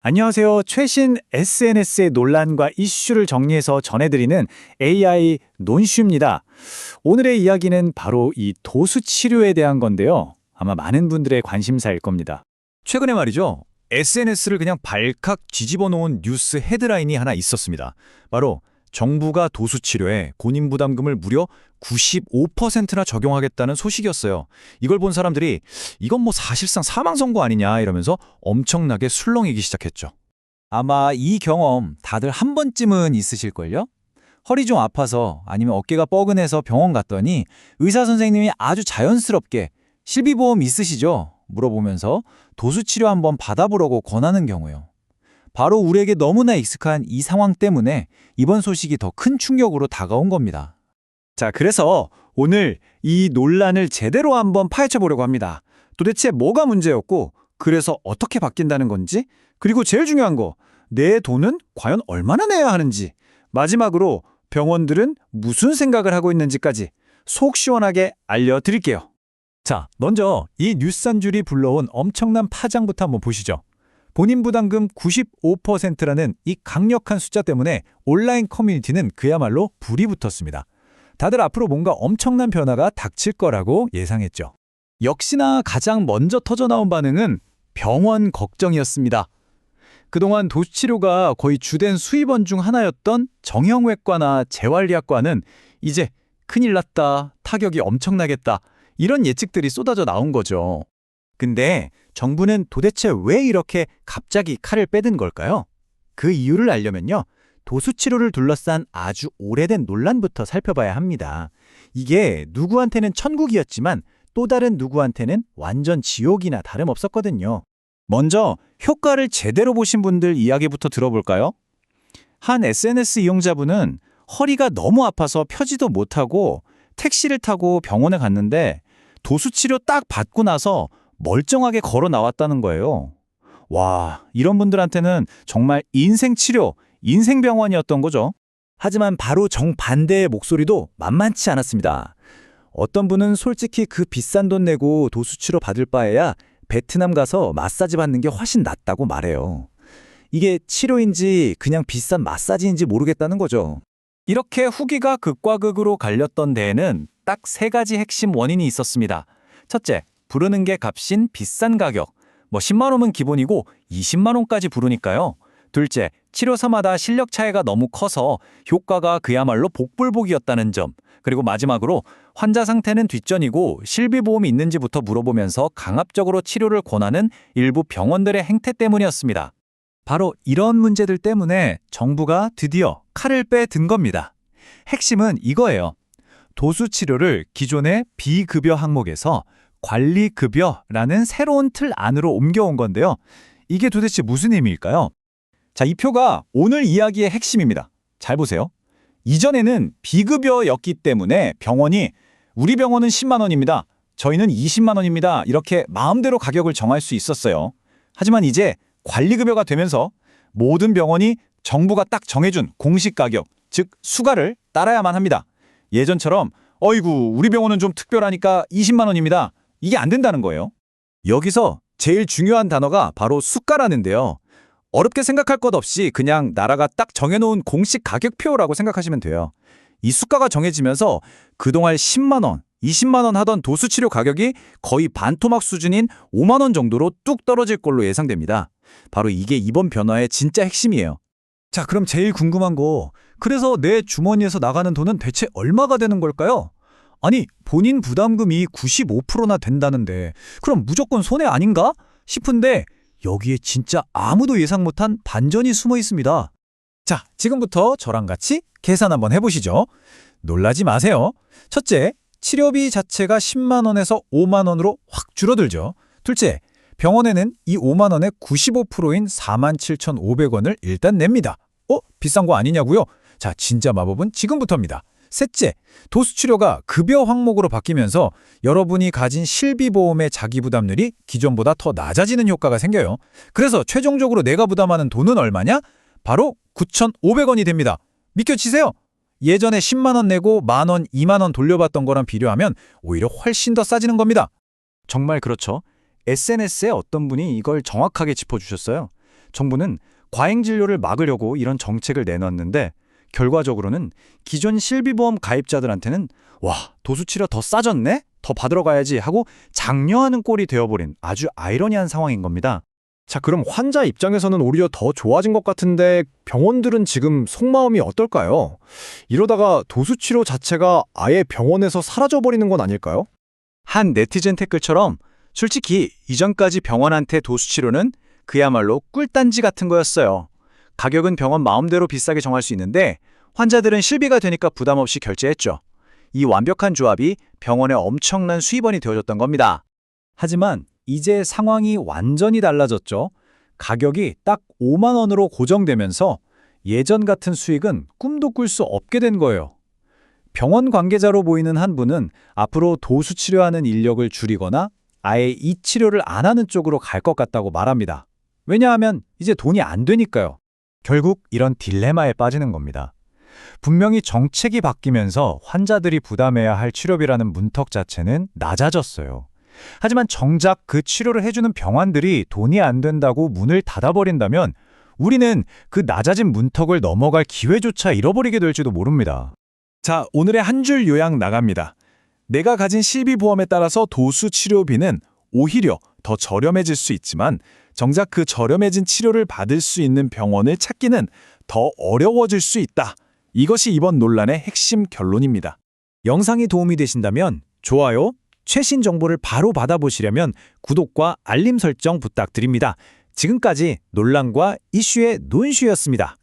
안녕하세요. 최신 SNS의 논란과 이슈를 정리해서 전해드리는 AI 논슈입니다. 오늘의 이야기는 바로 이 도수 치료에 대한 건데요. 아마 많은 분들의 관심사일 겁니다. 최근에 말이죠. SNS를 그냥 발칵 뒤집어 놓은 뉴스 헤드라인이 하나 있었습니다. 바로 정부가 도수 치료에 본인 부담금을 무려 95%나 적용하겠다는 소식이었어요. 이걸 본 사람들이 이건 뭐 사실상 사망 선고 아니냐 이러면서 엄청나게 술렁이기 시작했죠. 아마 이 경험 다들 한 번쯤은 있으실걸요? 허리 좀 아파서 아니면 어깨가 뻐근해서 병원 갔더니 의사 선생님이 아주 자연스럽게 실비보험 있으시죠? 물어보면서 도수 치료 한번 받아보라고 권하는 경우요. 바로 우리에게 너무나 익숙한 이 상황 때문에 이번 소식이 더 큰 충격으로 다가온 겁니다. 자, 그래서 오늘 이 논란을 제대로 한번 파헤쳐 보려고 합니다. 도대체 뭐가 문제였고, 그래서 어떻게 바뀐다는 건지, 그리고 제일 중요한 거, 내 돈은 과연 얼마나 내야 하는지, 마지막으로 병원들은 무슨 생각을 하고 있는지까지 속 시원하게 알려드릴게요. 자, 먼저 이 뉴스 한 줄이 불러온 엄청난 파장부터 한번 보시죠. 본인 부담금 95%라는 이 강력한 숫자 때문에 온라인 커뮤니티는 그야말로 불이 붙었습니다. 다들 앞으로 뭔가 엄청난 변화가 닥칠 거라고 예상했죠. 역시나 가장 먼저 터져나온 반응은 병원 걱정이었습니다. 그동안 도수치료가 거의 주된 수입원 중 하나였던 정형외과나 재활의학과는 이제 큰일 났다, 타격이 엄청나겠다, 이런 예측들이 쏟아져 나온 거죠. 근데 정부는 도대체 왜 이렇게 갑자기 칼을 빼든 걸까요? 그 이유를 알려면요. 도수치료를 둘러싼 아주 오래된 논란부터 살펴봐야 합니다. 이게 누구한테는 천국이었지만 또 다른 누구한테는 완전 지옥이나 다름없었거든요. 먼저 효과를 제대로 보신 분들 이야기부터 들어볼까요? 한 SNS 이용자분은 허리가 너무 아파서 펴지도 못하고 택시를 타고 병원에 갔는데 도수치료 딱 받고 나서 멀쩡하게 걸어 나왔다는 거예요. 와, 이런 분들한테는 정말 인생치료, 인생병원이었던 거죠. 하지만 바로 정반대의 목소리도 만만치 않았습니다. 어떤 분은 솔직히 그 비싼 돈 내고 도수치료 받을 바에야 베트남 가서 마사지 받는 게 훨씬 낫다고 말해요. 이게 치료인지 그냥 비싼 마사지인지 모르겠다는 거죠. 이렇게 후기가 극과 극으로 갈렸던 데에는 딱 세 가지 핵심 원인이 있었습니다. 첫째, 부르는 게 값인 비싼 가격. 10만 원은 기본이고 20만 원까지 부르니까요. 둘째, 치료사마다 실력 차이가 너무 커서 효과가 그야말로 복불복이었다는 점. 그리고 마지막으로 환자 상태는 뒷전이고 실비보험이 있는지부터 물어보면서 강압적으로 치료를 권하는 일부 병원들의 행태 때문이었습니다. 바로 이런 문제들 때문에 정부가 드디어 칼을 빼든 겁니다. 핵심은 이거예요. 도수치료를 기존의 비급여 항목에서 관리급여라는 새로운 틀 안으로 옮겨온 건데요. 이게 도대체 무슨 의미일까요? 자, 이 표가 오늘 이야기의 핵심입니다. 잘 보세요. 이전에는 비급여였기 때문에 병원이 우리 병원은 10만 원입니다. 저희는 20만 원입니다. 이렇게 마음대로 가격을 정할 수 있었어요. 하지만 이제 관리급여가 되면서 모든 병원이 정부가 딱 정해준 공식 가격, 즉 수가를 따라야만 합니다. 예전처럼 어이구 우리 병원은 좀 특별하니까 20만 원입니다. 이게 안 된다는 거예요. 여기서 제일 중요한 단어가 바로 수가라는데요. 어렵게 생각할 것 없이 그냥 나라가 딱 정해놓은 공식 가격표라고 생각하시면 돼요. 이 수가가 정해지면서 그동안 10만 원, 20만 원 하던 도수치료 가격이 거의 반토막 수준인 5만 원 정도로 뚝 떨어질 걸로 예상됩니다. 바로 이게 이번 변화의 진짜 핵심이에요. 자, 그럼 제일 궁금한 거, 그래서 내 주머니에서 나가는 돈은 대체 얼마가 되는 걸까요? 아니, 본인 부담금이 95%나 된다는데 그럼 무조건 손해 아닌가? 싶은데 여기에 진짜 아무도 예상 못한 반전이 숨어 있습니다. 자, 지금부터 저랑 같이 계산 한번 해보시죠. 놀라지 마세요. 첫째, 치료비 자체가 10만 원에서 5만 원으로 확 줄어들죠. 둘째, 병원에는 이 5만 원의 95%인 47,500원을 일단 냅니다. 비싼 거 아니냐고요? 자, 진짜 마법은 지금부터입니다. 셋째, 도수치료가 급여 항목으로 바뀌면서 여러분이 가진 실비보험의 자기부담률이 기존보다 더 낮아지는 효과가 생겨요. 그래서 최종적으로 내가 부담하는 돈은 얼마냐? 바로 9,500원이 됩니다. 믿겨지세요? 예전에 10만 원 내고 만 원, 2만 원 돌려받던 거랑 비교하면 오히려 훨씬 더 싸지는 겁니다. 정말 그렇죠. SNS에 어떤 분이 이걸 정확하게 짚어주셨어요. 정부는 과잉 진료를 막으려고 이런 정책을 내놨는데 결과적으로는 기존 실비보험 가입자들한테는 와, 도수치료 더 싸졌네? 더 받으러 가야지 하고 장려하는 꼴이 되어버린 아주 아이러니한 상황인 겁니다. 자, 그럼 환자 입장에서는 오히려 더 좋아진 것 같은데 병원들은 지금 속마음이 어떨까요? 이러다가 도수치료 자체가 아예 병원에서 사라져버리는 건 아닐까요? 한 네티즌 댓글처럼 솔직히 이전까지 병원한테 도수치료는 그야말로 꿀단지 같은 거였어요. 가격은 병원 마음대로 비싸게 정할 수 있는데 환자들은 실비가 되니까 부담 없이 결제했죠. 이 완벽한 조합이 병원의 엄청난 수입원이 되어줬던 겁니다. 하지만 이제 상황이 완전히 달라졌죠. 가격이 딱 5만 원으로 고정되면서 예전 같은 수익은 꿈도 꿀 수 없게 된 거예요. 병원 관계자로 보이는 한 분은 앞으로 도수 치료하는 인력을 줄이거나 아예 이 치료를 안 하는 쪽으로 갈 것 같다고 말합니다. 왜냐하면 이제 돈이 안 되니까요. 결국 이런 딜레마에 빠지는 겁니다. 분명히 정책이 바뀌면서 환자들이 부담해야 할 치료비라는 문턱 자체는 낮아졌어요. 하지만 정작 그 치료를 해주는 병원들이 돈이 안 된다고 문을 닫아버린다면 우리는 그 낮아진 문턱을 넘어갈 기회조차 잃어버리게 될지도 모릅니다. 자, 오늘의 한 줄 요약 나갑니다. 내가 가진 실비보험에 따라서 도수 치료비는 오히려 더 저렴해질 수 있지만 정작 그 저렴해진 치료를 받을 수 있는 병원을 찾기는 더 어려워질 수 있다. 이것이 이번 논란의 핵심 결론입니다. 영상이 도움이 되신다면 좋아요, 최신 정보를 바로 받아보시려면 구독과 알림 설정 부탁드립니다. 지금까지 논란과 이슈의 논슈였습니다.